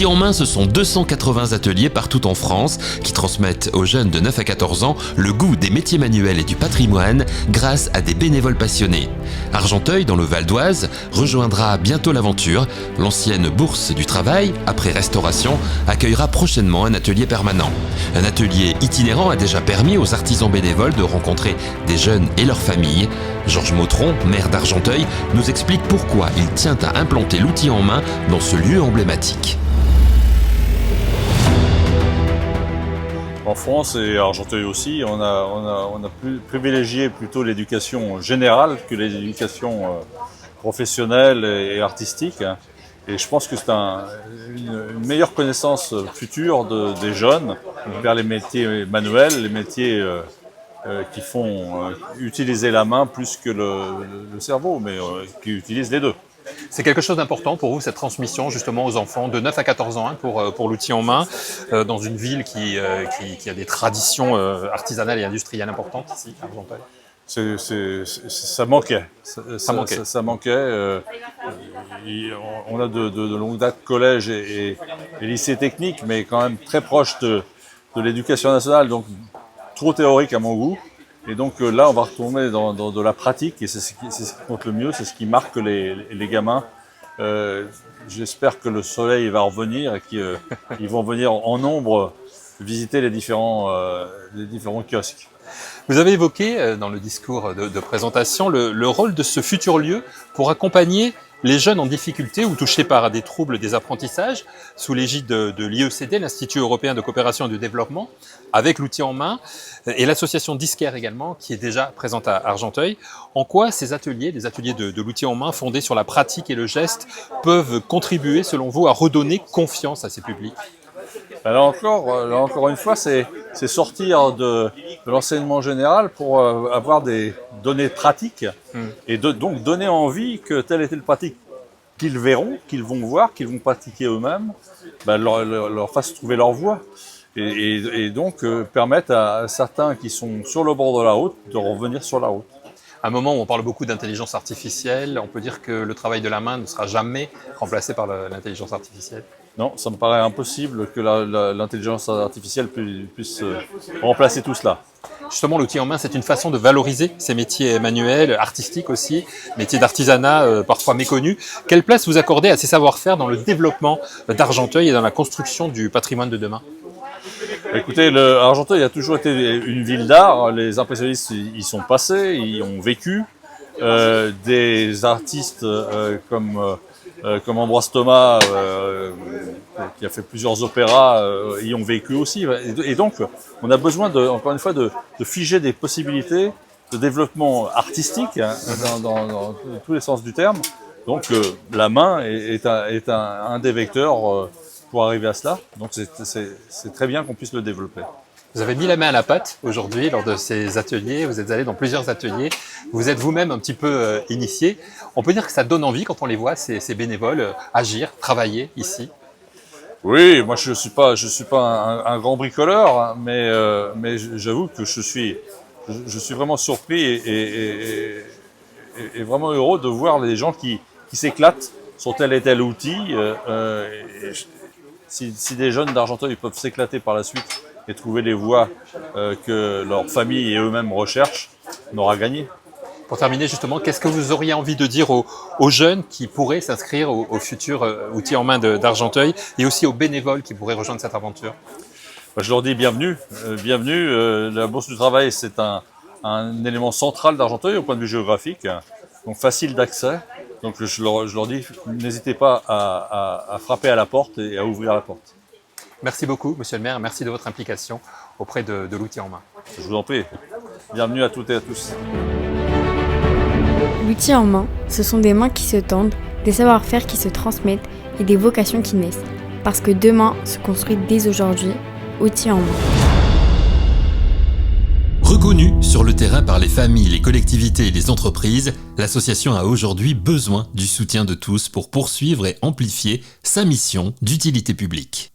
L'outil en main, ce sont 280 ateliers partout en France qui transmettent aux jeunes de 9 à 14 ans le goût des métiers manuels et du patrimoine grâce à des bénévoles passionnés. Argenteuil, dans le Val d'Oise, rejoindra bientôt l'aventure. L'ancienne bourse du travail, après restauration, accueillera prochainement un atelier permanent. Un atelier itinérant a déjà permis aux artisans bénévoles de rencontrer des jeunes et leurs familles. Georges Mautron, maire d'Argenteuil, nous explique pourquoi il tient à implanter l'outil en main dans ce lieu emblématique. En France et à Argenteuil aussi, on a privilégié plutôt l'éducation générale que l'éducation professionnelle et artistique. Et je pense que c'est une meilleure connaissance future des jeunes vers les métiers manuels, les métiers qui font utiliser la main plus que le cerveau, mais qui utilisent les deux. C'est quelque chose d'important pour vous, cette transmission justement aux enfants de 9 à 14 ans pour l'outil en main, dans une ville qui a des traditions artisanales et industrielles importantes ici, à Argenteuil. Ça manquait. Ça manquait. On a de longue date collège et lycée technique, mais quand même très proche de l'éducation nationale, donc trop théorique à mon goût. Et donc là, on va retomber dans de la pratique, et c'est ce qui compte le mieux, c'est ce qui marque les gamins. J'espère que le soleil va revenir et qu'ils vont venir en nombre visiter les différents kiosques. Vous avez évoqué dans le discours de présentation le rôle de ce futur lieu pour accompagner les jeunes en difficulté ou touchés par des troubles des apprentissages, sous l'égide de l'IECD, l'Institut européen de coopération et de développement, avec l'outil en main, et l'association Disquaire également, qui est déjà présente à Argenteuil. En quoi ces ateliers, des ateliers de l'outil en main fondés sur la pratique et le geste, peuvent contribuer, selon vous, à redonner confiance à ces publics ? Là encore une fois, c'est sortir de l'enseignement général pour avoir des données pratiques et donc donner envie que telle et telle pratique qu'ils verront, qu'ils vont voir, qu'ils vont pratiquer eux-mêmes, leur fasse trouver leur voie et donc permettre à certains qui sont sur le bord de la route de revenir sur la route. À un moment où on parle beaucoup d'intelligence artificielle, on peut dire que le travail de la main ne sera jamais remplacé par l'intelligence artificielle. Non, ça me paraît impossible que l'intelligence artificielle puisse remplacer tout cela. Justement, l'outil en main, c'est une façon de valoriser ces métiers manuels, artistiques aussi, métiers d'artisanat parfois méconnus. Quelle place vous accordez à ces savoir-faire dans le développement d'Argenteuil et dans la construction du patrimoine de demain ? Écoutez, Argenteuil a toujours été une ville d'art. Les impressionnistes y sont passés, y ont vécu. Des artistes comme Ambroise Thomas, qui a fait plusieurs opéras, y ont vécu aussi. Et donc, on a besoin, encore une fois, de figer des possibilités de développement artistique dans tous les sens du terme. Donc, la main est un des vecteurs pour arriver à cela. Donc, c'est très bien qu'on puisse le développer. Vous avez mis la main à la pâte aujourd'hui lors de ces ateliers, vous êtes allé dans plusieurs ateliers, vous êtes vous-même un petit peu initié. On peut dire que ça donne envie quand on les voit, ces bénévoles, agir, travailler ici. Oui, moi je suis pas un grand bricoleur, hein, mais j'avoue que je suis vraiment surpris et vraiment heureux de voir les gens qui s'éclatent sur tel et tel outil. Si des jeunes d'Argenteuil peuvent s'éclater par la suite et trouver les voies que leur famille et eux-mêmes recherchent, on aura gagné. Pour terminer justement, qu'est-ce que vous auriez envie de dire aux jeunes qui pourraient s'inscrire au futur outil en main d'Argenteuil et aussi aux bénévoles qui pourraient rejoindre cette aventure ? Je leur dis bienvenue. La Bourse du Travail, c'est un élément central d'Argenteuil au point de vue géographique, donc facile d'accès. Donc je leur dis, n'hésitez pas à frapper à la porte et à ouvrir la porte. Merci beaucoup, monsieur le maire. Merci de votre implication auprès de l'outil en main. Je vous en prie. Bienvenue à toutes et à tous. L'outil en main, ce sont des mains qui se tendent, des savoir-faire qui se transmettent et des vocations qui naissent. Parce que demain se construit dès aujourd'hui, outil en main. Reconnue sur le terrain par les familles, les collectivités et les entreprises, l'association a aujourd'hui besoin du soutien de tous pour poursuivre et amplifier sa mission d'utilité publique.